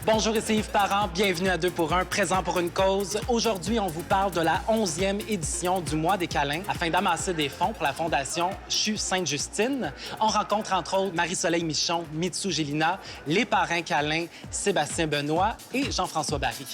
Bonjour, ici Yves Parent. Bienvenue à 2 pour 1, présent pour une cause. Aujourd'hui, on vous parle de la 11e édition du Mois des câlins afin d'amasser des fonds pour la Fondation CHU Sainte-Justine. On rencontre entre autres Marie-Soleil Michon, Mitsou Gélina, les parrains câlins Sébastien Benoît et Jean-François Barry.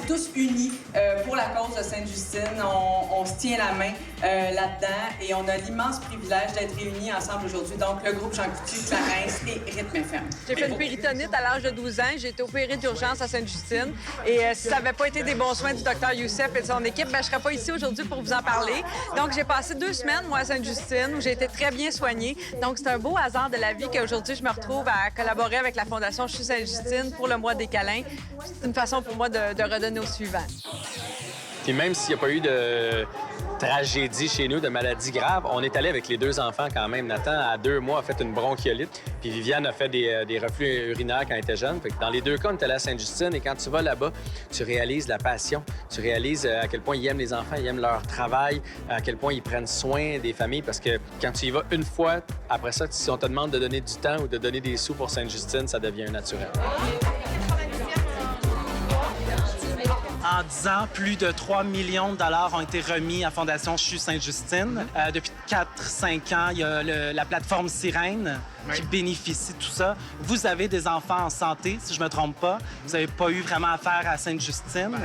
Tous unis pour la cause de Sainte-Justine. On se tient la main là-dedans et on a l'immense privilège d'être réunis ensemble aujourd'hui. Donc, le groupe Jean Coutu, Clarence et Rythme FM. J'ai fait une péritonite à l'âge de 12 ans. J'ai été opérée d'urgence à Sainte-Justine. Et si ça n'avait pas été des bons soins du docteur Youssef et de son équipe, je ne serais pas ici aujourd'hui pour vous en parler. Donc, j'ai passé 2 semaines, moi, à Sainte-Justine, où j'ai été très bien soignée. Donc, c'est un beau hasard de la vie qu'aujourd'hui, je me retrouve à collaborer avec la Fondation CHU Sainte-Justine pour le Mois des câlins. C'est une façon pour moi de redonner au suivant. Puis même s'il n'y a pas eu de tragédie chez nous, de maladie grave, on est allé avec les 2 enfants quand même. Nathan, à 2 mois, a fait une bronchiolite. Puis Viviane a fait des reflux urinaires quand elle était jeune. Fait que dans les 2 cas, on est allé à Sainte-Justine. Et quand tu vas là-bas, tu réalises la passion. Tu réalises à quel point ils aiment les enfants, ils aiment leur travail, à quel point ils prennent soin des familles. Parce que quand tu y vas une fois, après ça, si on te demande de donner du temps ou de donner des sous pour Sainte-Justine, ça devient naturel. En 10 ans, plus de 3 millions de dollars ont été remis à Fondation CHU Sainte-Justine. Depuis 4-5 ans, il y a la plateforme Sirène qui bénéficie de tout ça. Vous avez des enfants en santé, si je ne me trompe pas. Vous n'avez pas eu vraiment affaire à Sainte-Justine.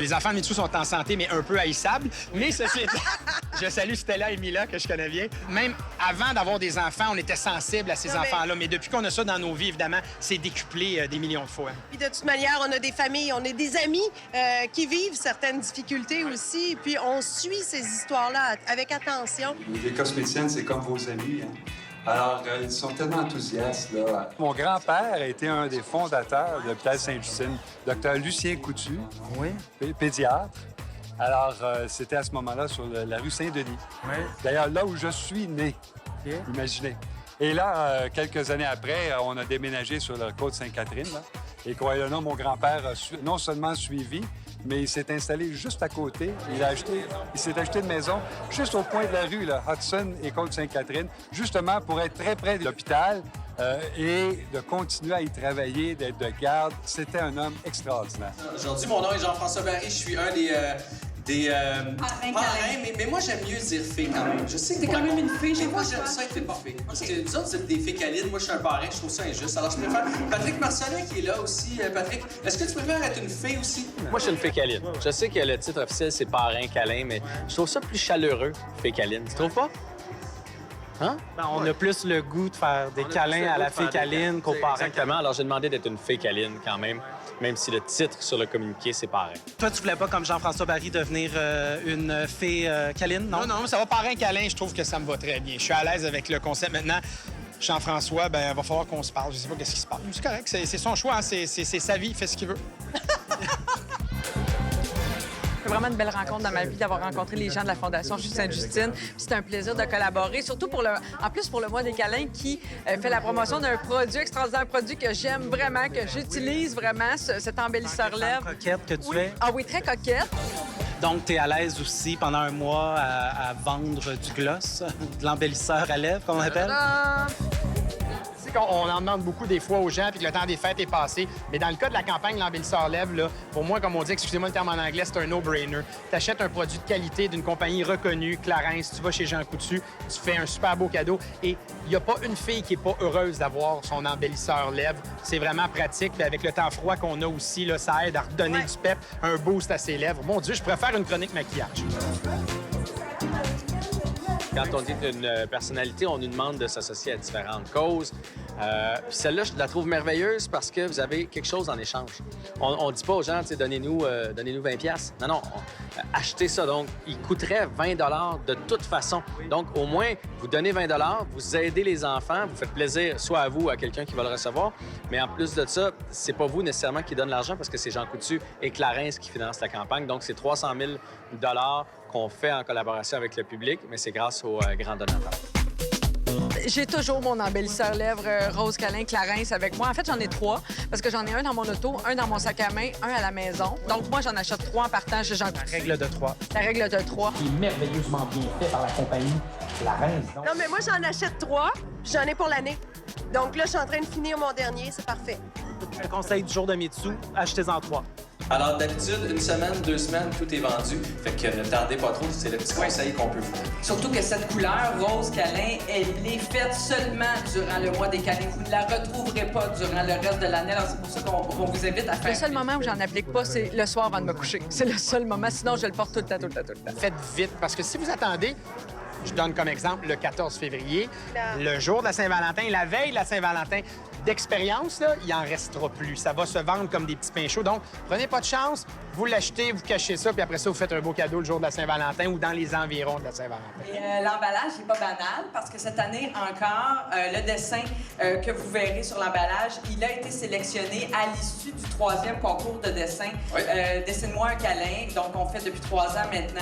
Les enfants de Mitsou sont en santé, mais un peu haïssables. Mais ceci étant, je salue Stella et Mila, que je connais bien. Même avant d'avoir des enfants, on était sensible à ces enfants-là. Mais depuis qu'on a ça dans nos vies, évidemment, c'est décuplé des millions de fois. Puis de toute manière, on a des familles, on a des amis qui vivent certaines difficultés aussi. Puis on suit ces histoires-là avec attention. Les cosméticiennes, c'est comme vos amis. Hein? Alors, ils sont tellement enthousiastes, là. Mon grand-père a été un des fondateurs de l'hôpital Sainte-Justine, Dr Lucien Coutu, pédiatre. Alors, c'était à ce moment-là sur la rue Saint-Denis. Oui. D'ailleurs, là où je suis né, imaginez. Et là, quelques années après, on a déménagé sur la côte Sainte-Catherine. Là. Et croyez-le, non, mon grand-père a non seulement suivi, mais il s'est installé juste à côté. Il s'est acheté une maison juste au coin de la rue, là, Hudson et Côte-Sainte-Catherine, justement pour être très près de l'hôpital et de continuer à y travailler, d'être de garde. C'était un homme extraordinaire. Aujourd'hui, mon nom est Jean-François Barry. Je suis un des parrains, mais moi, j'aime mieux dire fée quand même. Je sais que t'es quand même une fée, mais moi, j'aime ça être pas fée. Parce que nous autres, vous êtes des fées câlines. Moi, je suis un parrain, je trouve ça injuste. Alors, je préfère... Patrick Marcelin qui est là aussi. Patrick, est-ce que tu préfères être une fée aussi? Moi, je suis une fée câline. Je sais que le titre officiel, c'est parrain câlin, mais je trouve ça plus chaleureux, fée câline. Tu trouves pas? Hein? Ben, on a plus le goût de faire des câlins à la fée câline qu'au parrain. Exactement. Alors, j'ai demandé d'être une fée câline quand même si le titre sur le communiqué, c'est parrain. Toi, tu voulais pas, comme Jean-François Barry, devenir une fée câline, non? Non, ça va parrain câlin. Je trouve que ça me va très bien. Je suis à l'aise avec le concept maintenant. Jean-François, il va falloir qu'on se parle. Je sais pas qu'est-ce qui se passe. C'est correct, c'est son choix, hein. C'est sa vie, il fait ce qu'il veut. C'est vraiment une belle rencontre dans ma vie d'avoir rencontré les gens de la Fondation CHU Sainte-Justine. C'est un plaisir de collaborer, surtout pour le Mois des câlins qui fait la promotion d'un produit extraordinaire, un produit que j'aime vraiment, que j'utilise vraiment, cet embellisseur lèvres. Coquette que tu es. Ah oui, très coquette. Donc, tu es à l'aise aussi pendant un mois à vendre du gloss, de l'embellisseur à lèvres, comme on appelle? On en demande beaucoup des fois aux gens, puis que le temps des fêtes est passé. Mais dans le cas de la campagne L'embellisseur lèvres, là, pour moi, comme on dit, excusez-moi le terme en anglais, c'est un no-brainer. Tu achètes un produit de qualité d'une compagnie reconnue, Clarence, tu vas chez Jean Coutu, tu fais un super beau cadeau. Et il n'y a pas une fille qui n'est pas heureuse d'avoir son embellisseur lèvres. C'est vraiment pratique. Puis avec le temps froid qu'on a aussi, là, ça aide à redonner du pep, un boost à ses lèvres. Mon Dieu, je préfère une chronique maquillage. Quand on dit une personnalité, on nous demande de s'associer à différentes causes. Puis celle-là, je la trouve merveilleuse parce que vous avez quelque chose en échange. On ne dit pas aux gens, donnez-nous 20 $. Non, achetez ça. Donc, il coûterait 20 $ de toute façon. Donc, au moins, vous donnez 20 $, vous aidez les enfants, vous faites plaisir soit à vous ou à quelqu'un qui va le recevoir. Mais en plus de ça, c'est pas vous nécessairement qui donne l'argent parce que c'est Jean Coutu et Clarence qui financent la campagne. Donc, c'est 300 000 $ qu'on fait en collaboration avec le public, mais c'est grâce aux grands donateurs. J'ai toujours mon embellisseur lèvres Rose Câlin Clarins avec moi. En fait, j'en ai 3 parce que j'en ai un dans mon auto, un dans mon sac à main, un à la maison. Donc, moi, j'en achète 3 en partant chez Jean Coutu. La règle de 3. La règle de 3. Qui est merveilleusement bien fait par la compagnie Clarins. Donc, Non, mais moi, j'en achète 3, puis j'en ai pour l'année. Donc là, je suis en train de finir mon dernier, c'est parfait. un conseil du jour de Mitsu, achetez-en 3. Alors, d'habitude, 1 semaine, 2 semaines, tout est vendu. Fait que ne tardez pas trop, c'est le petit conseil qu'on peut vous donner. Surtout que cette couleur, rose câlin, elle est faite seulement durant le mois des câlins. Vous ne la retrouverez pas durant le reste de l'année. Alors, c'est pour ça qu'on vous invite à faire... Le seul moment où j'en applique pas, c'est le soir avant de me coucher. C'est le seul moment. Sinon, je le porte tout le temps, tout le temps, tout le temps. Faites vite, parce que si vous attendez, je donne comme exemple le 14 février, le jour de la Saint-Valentin, la veille de la Saint-Valentin, d'expérience, là, il en restera plus. Ça va se vendre comme des petits pains chauds. Donc, prenez pas de chance, vous l'achetez, vous cachez ça, puis après ça, vous faites un beau cadeau le jour de la Saint-Valentin ou dans les environs de la Saint-Valentin. Et l'emballage n'est pas banal parce que cette année encore, le dessin que vous verrez sur l'emballage, il a été sélectionné à l'issue du 3e concours de dessin. Oui. Dessine-moi un câlin. Donc, on fait depuis 3 ans maintenant.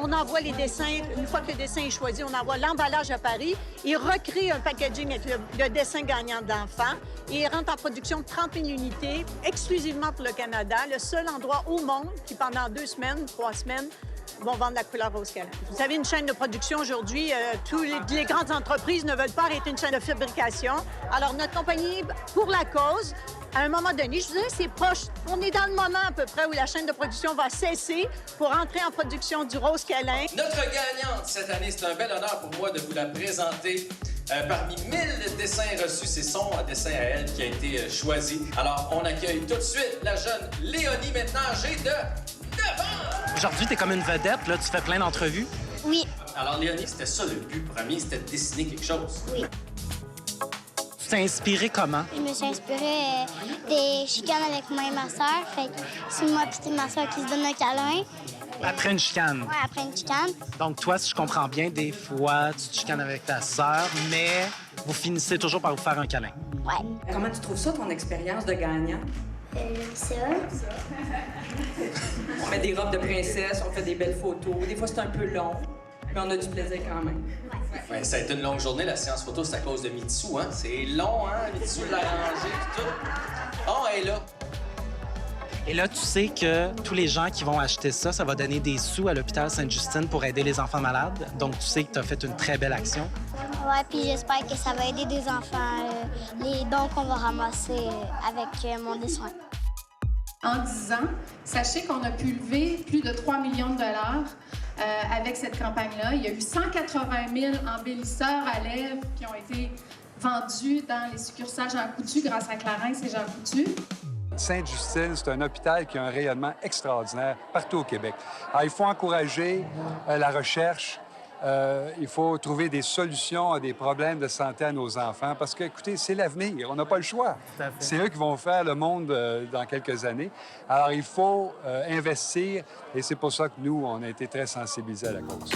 On envoie les dessins. Une fois que le dessin est choisi, on envoie l'emballage à Paris. Il recrée un packaging avec le dessin gagnant d'enfant et il rentre en production de 30 000 unités exclusivement pour le Canada, le seul endroit au monde qui, pendant 2 semaines, 3 semaines, vont vendre la couleur rose câlin. Vous avez une chaîne de production aujourd'hui. Tous les grandes entreprises ne veulent pas arrêter une chaîne de fabrication. Alors, notre compagnie, pour la cause, à un moment donné, je vous disais, c'est proche. On est dans le moment à peu près où la chaîne de production va cesser pour entrer en production du rose câlin. Notre gagnante cette année, c'est un bel honneur pour moi de vous la présenter. Parmi 1000 dessins reçus, c'est son dessin à elle qui a été choisi. Alors, on accueille tout de suite la jeune Léonie, maintenant âgée de 9 ans. Aujourd'hui, t'es comme une vedette, là, tu fais plein d'entrevues. Oui. Alors, Léonie, c'était ça le but premier, c'était de dessiner quelque chose. Oui. Tu t'es inspiré comment? Je me suis inspirée des chicanes avec moi et ma sœur. Fait que c'est moi et ma sœur qui se donnent un câlin. Après une chicane. Ouais, après une chicane. Donc, toi, si je comprends bien, des fois, tu te chicanes avec ta sœur, mais vous finissez toujours par vous faire un câlin. Ouais. Comment tu trouves ça, ton expérience de gagnant? Ça. On met des robes de princesse, on fait des belles photos. Des fois, c'est un peu long, mais on a du plaisir quand même. Ouais, ça a été une longue journée, la séance photo, c'est à cause de Mitsu, hein? C'est long, hein? Mitsu l'a rangé et tout. Oh, elle est là. Et là, tu sais que tous les gens qui vont acheter ça, ça va donner des sous à l'hôpital Sainte-Justine pour aider les enfants malades. Donc, tu sais que tu as fait une très belle action. Ouais, puis j'espère que ça va aider des enfants, les dons qu'on va ramasser avec mon dessin. En 10 ans, sachez qu'on a pu lever plus de 3 millions de dollars avec cette campagne-là. Il y a eu 180 000 embellisseurs à lèvres qui ont été vendus dans les succursales Jean Coutu grâce à Clarins et Jean Coutu. Sainte-Justine, c'est un hôpital qui a un rayonnement extraordinaire partout au Québec. Alors, il faut encourager la recherche. Il faut trouver des solutions à des problèmes de santé à nos enfants parce que, écoutez, c'est l'avenir. On n'a pas le choix. C'est eux qui vont faire le monde dans quelques années. Alors, il faut investir et c'est pour ça que nous, on a été très sensibilisés à la cause.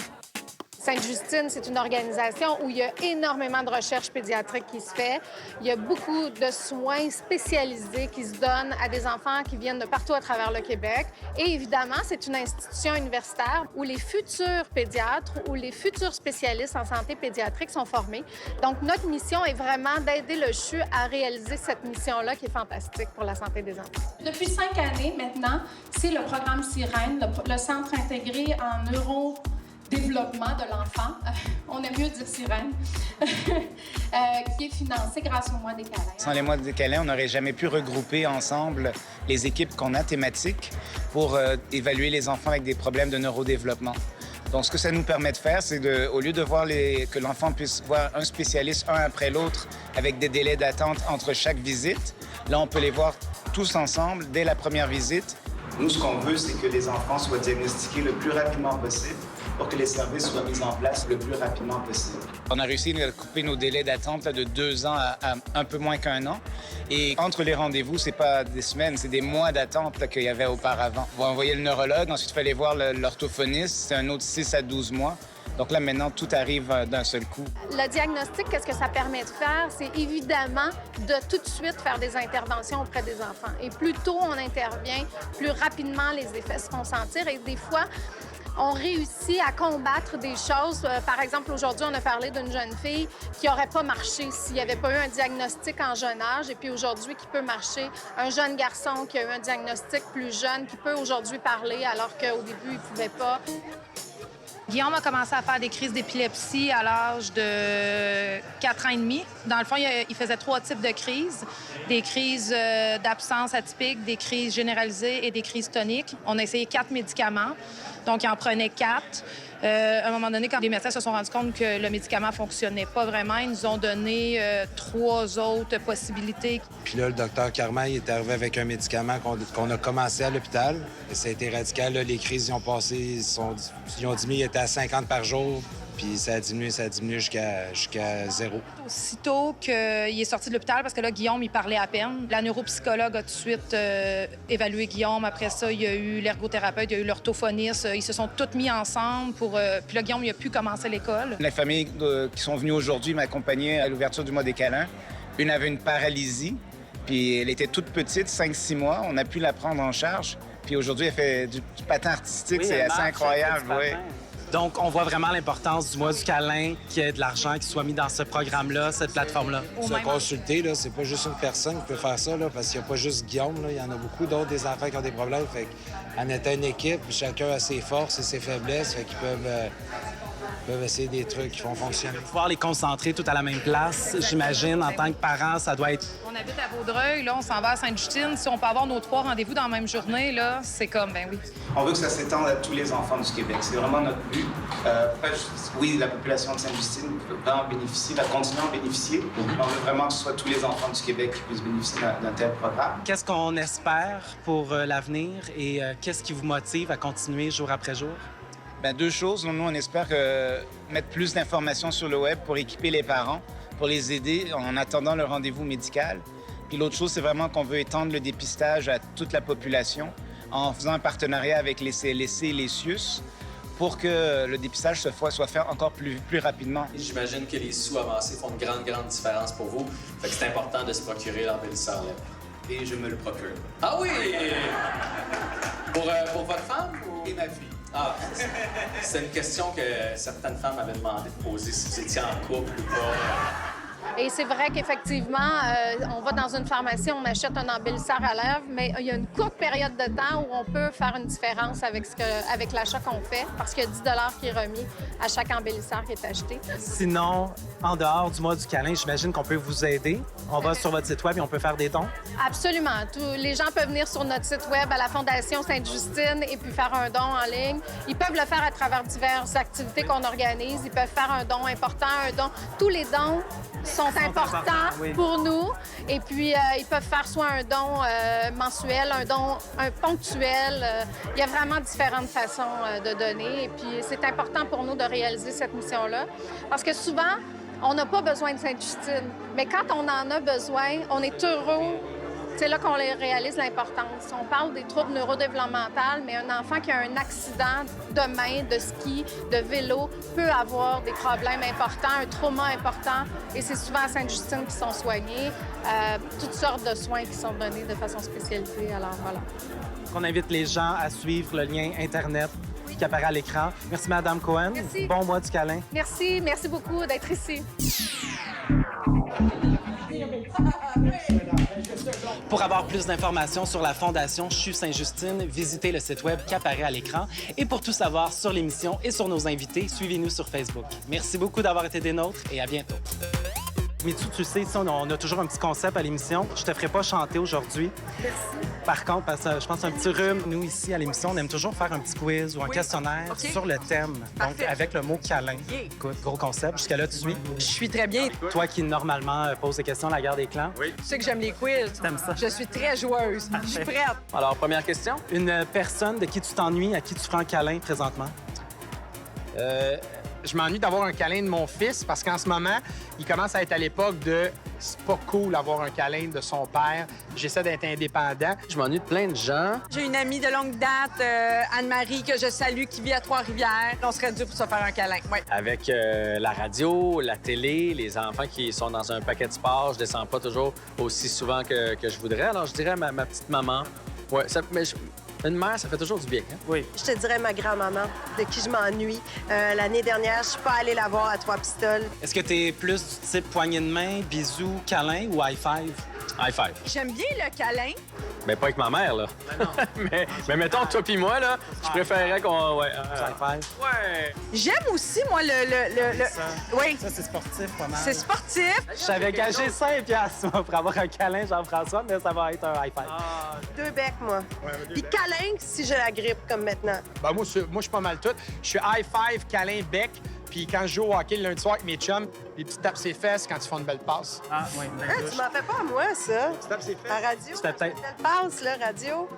Sainte-Justine, c'est une organisation où il y a énormément de recherche pédiatrique qui se fait. Il y a beaucoup de soins spécialisés qui se donnent à des enfants qui viennent de partout à travers le Québec. Et évidemment, c'est une institution universitaire où les futurs pédiatres ou les futurs spécialistes en santé pédiatrique sont formés. Donc, notre mission est vraiment d'aider le CHU à réaliser cette mission-là qui est fantastique pour la santé des enfants. Depuis 5 années maintenant, c'est le programme Sirène, le Centre intégré en neurodéveloppement de l'enfant, on aime mieux dire Sirène, qui est financé grâce au mois des câlins. Sans les mois des câlins, on n'aurait jamais pu regrouper ensemble les équipes qu'on a thématiques pour évaluer les enfants avec des problèmes de neurodéveloppement. Donc, ce que ça nous permet de faire, c'est au lieu de voir que l'enfant puisse voir un spécialiste un après l'autre avec des délais d'attente entre chaque visite, là, on peut les voir tous ensemble dès la première visite. Nous, ce qu'on veut, c'est que les enfants soient diagnostiqués le plus rapidement possible pour que les services soient mis en place le plus rapidement possible. On a réussi à couper nos délais d'attente de 2 ans à un peu moins qu'1 an. Et entre les rendez-vous, c'est pas des semaines, c'est des mois d'attente qu'il y avait auparavant. On va envoyer le neurologue, ensuite il fallait voir l'orthophoniste, c'est un autre 6 à 12 mois. Donc là, maintenant, tout arrive d'un seul coup. Le diagnostic, qu'est-ce que ça permet de faire? C'est évidemment de tout de suite faire des interventions auprès des enfants. Et plus tôt on intervient, plus rapidement les effets se font sentir. Et des fois, on réussit à combattre des choses. Par exemple, aujourd'hui, on a parlé d'une jeune fille qui n'aurait pas marché s'il n'y avait pas eu un diagnostic en jeune âge, et puis aujourd'hui, qui peut marcher. Un jeune garçon qui a eu un diagnostic plus jeune, qui peut aujourd'hui parler alors qu'au début, il ne pouvait pas. Guillaume a commencé à faire des crises d'épilepsie à l'âge de 4 ans et demi. Dans le fond, il faisait 3 types de crises. Des crises d'absence atypique, des crises généralisées et des crises toniques. On a essayé 4 médicaments, donc il en prenait 4. À un moment donné, quand les médecins se sont rendus compte que le médicament ne fonctionnait pas vraiment, ils nous ont donné 3 autres possibilités. Puis là, le docteur Carmail est arrivé avec un médicament qu'on a commencé à l'hôpital. Et ça a été radical. Là, les crises, ils ont passé, ils ont diminué, ils étaient à 50 par jour. Puis ça a diminué jusqu'à 0. Aussitôt qu'il est sorti de l'hôpital, parce que là, Guillaume, il parlait à peine, la neuropsychologue a tout de suite évalué Guillaume. Après ça, il y a eu l'ergothérapeute, il y a eu l'orthophoniste. Ils se sont tous mis ensemble pour... Puis là, Guillaume, il a pu commencer l'école. Les familles qui sont venues aujourd'hui m'accompagnaient à l'ouverture du mois des câlins. Une avait une paralysie, puis elle était toute petite, 5-6 mois. On a pu la prendre en charge. Puis aujourd'hui, elle fait du patin artistique. Oui, c'est assez incroyable. Oui. Donc, on voit vraiment l'importance du mois du câlin, qu'il y ait de l'argent qui soit mis dans ce programme-là, cette plateforme-là. Se consulter, là, c'est pas juste une personne qui peut faire ça, là, parce qu'il n'y a pas juste Guillaume, là, il y en a beaucoup d'autres des enfants qui ont des problèmes. Fait qu'en étant une équipe, chacun a ses forces et ses faiblesses, fait qu'ils peuvent essayer des trucs qui vont fonctionner. Pouvoir les concentrer tout à la même place, j'imagine, en tant que parent, ça doit être... On habite à Vaudreuil, là, on s'en va à Sainte-Justine. Si on peut avoir nos 3 rendez-vous dans la même journée, là, c'est comme, ben oui. On veut que ça s'étende à tous les enfants du Québec. C'est vraiment notre but. Oui, la population de Sainte-Justine va en bénéficier, va continuer à en bénéficier. Mais on veut vraiment que ce soit tous les enfants du Québec qui puissent bénéficier d'un tel programme. Qu'est-ce qu'on espère pour l'avenir et qu'est-ce qui vous motive à continuer jour après jour? Bien, 2 choses. Nous, on espère mettre plus d'informations sur le web pour équiper les parents, pour les aider en attendant le rendez-vous médical. Puis l'autre chose, c'est vraiment qu'on veut étendre le dépistage à toute la population en faisant un partenariat avec les CLSC et les CIUS pour que le dépistage soit fait encore plus rapidement. J'imagine que les sous avancés font une grande différence pour vous. Fait que c'est important de se procurer l'embellisseur lèvres. Et je me le procure. Ah oui! Pour votre femme ou... Et ma fille. Ah, c'est une question que certaines femmes avaient demandé de poser, si vous étiez en couple ou pas. Et c'est vrai qu'effectivement, on va dans une pharmacie, on achète un embellisseur à lèvres, mais il y a une courte période de temps où on peut faire une différence avec l'achat qu'on fait, parce qu'il y a 10 $ qui est remis à chaque embellisseur qui est acheté. Sinon, en dehors du mois du câlin, j'imagine qu'on peut vous aider. On va sur votre site web et on peut faire des dons? Absolument. Les gens peuvent venir sur notre site web à la Fondation Sainte-Justine et puis faire un don en ligne. Ils peuvent le faire à travers diverses activités qu'on organise. Ils peuvent faire un don important, un don. Tous les dons sont importants pour nous. Et puis, ils peuvent faire soit un don mensuel, un don ponctuel. Il y a vraiment différentes façons de donner. Et puis, c'est important pour nous de réaliser cette mission-là. Parce que souvent, on n'a pas besoin de Sainte-Justine. Mais quand on en a besoin, on est heureux. C'est là qu'on réalise l'importance. On parle des troubles neurodéveloppementaux, mais un enfant qui a un accident de main, de ski, de vélo, peut avoir des problèmes importants, un trauma important. Et c'est souvent à Sainte-Justine qui sont soignés. Toutes sortes de soins qui sont donnés de façon spécialisée. Alors, voilà. On invite les gens à suivre le lien Internet qui apparaît à l'écran. Merci, Mme Cohen. Merci. Bon mois du câlin. Merci beaucoup d'être ici. Pour avoir plus d'informations sur la Fondation CHU Sainte-Justine, visitez le site web qui apparaît à l'écran. Et pour tout savoir sur l'émission et sur nos invités, suivez-nous sur Facebook. Merci beaucoup d'avoir été des nôtres et à bientôt. Mitsou, tu sais, ici, on a toujours un petit concept à l'émission. Je te ferai pas chanter aujourd'hui. Merci. Par contre, parce que je pense un petit rhume, nous, ici, à l'émission, on aime toujours faire un petit quiz ou un questionnaire sur le thème. Donc, avec le mot câlin. Écoute, gros concept. Jusqu'à là, tu suis? Je suis très bien. Toi qui, normalement, poses des questions à la guerre des clans. Tu sais que j'aime les quiz. T'aimes ça? Je suis très joueuse. Je suis prête. Alors, première question. Une personne de qui tu t'ennuies, à qui tu feras un câlin présentement? Je m'ennuie d'avoir un câlin de mon fils parce qu'en ce moment, il commence à être à l'époque de c'est pas cool d'avoir un câlin de son père. J'essaie d'être indépendant. Je m'ennuie de plein de gens. J'ai une amie de longue date, Anne-Marie, que je salue, qui vit à Trois-Rivières. On serait dû pour se faire un câlin. Ouais. Avec la radio, la télé, les enfants qui sont dans un paquet de sport, je descends pas toujours aussi souvent que je voudrais. Alors, je dirais ma petite maman. Ouais, Une mère, ça fait toujours du bien. Hein? Oui. Je te dirais ma grand-maman, de qui je m'ennuie. L'année dernière, je suis pas allée la voir à Trois-Pistoles. Est-ce que t'es plus du type poignée de main, bisous, câlin ou high five? High five. J'aime bien le câlin. Ben, pas avec ma mère, là. mais mettons, toi puis moi, là, je préférerais qu'on... Ouais. High five? Ouais. J'aime aussi, moi, Oui. Ça, c'est sportif, pas mal. C'est sportif. J'avais gagé 5 piastres, moi, pour avoir un câlin, Jean-François, mais ça va être un high five. 2 becs, moi. Puis câlin si j'ai la grippe, comme maintenant. Ben, moi, je suis pas mal tout. Je suis high five, câlin, bec. Puis quand je joue au hockey le lundi soir avec mes chums, les petites tapes ses fesses quand ils font une belle passe. Ah, oui. Tu m'en fais pas à moi, ça. Petites tapes ses fesses. À radio, C'était une peut-être- belle passe, là, radio.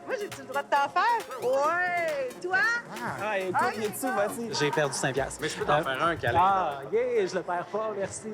Moi, j'ai-tu le droit de t'en faire? Ouais! Toi? Ah, écoute, il est dessous, vas-y. J'ai perdu 5 piastres. Mais je peux t'en faire un câlin. Ah, yeah, je le perds pas, merci.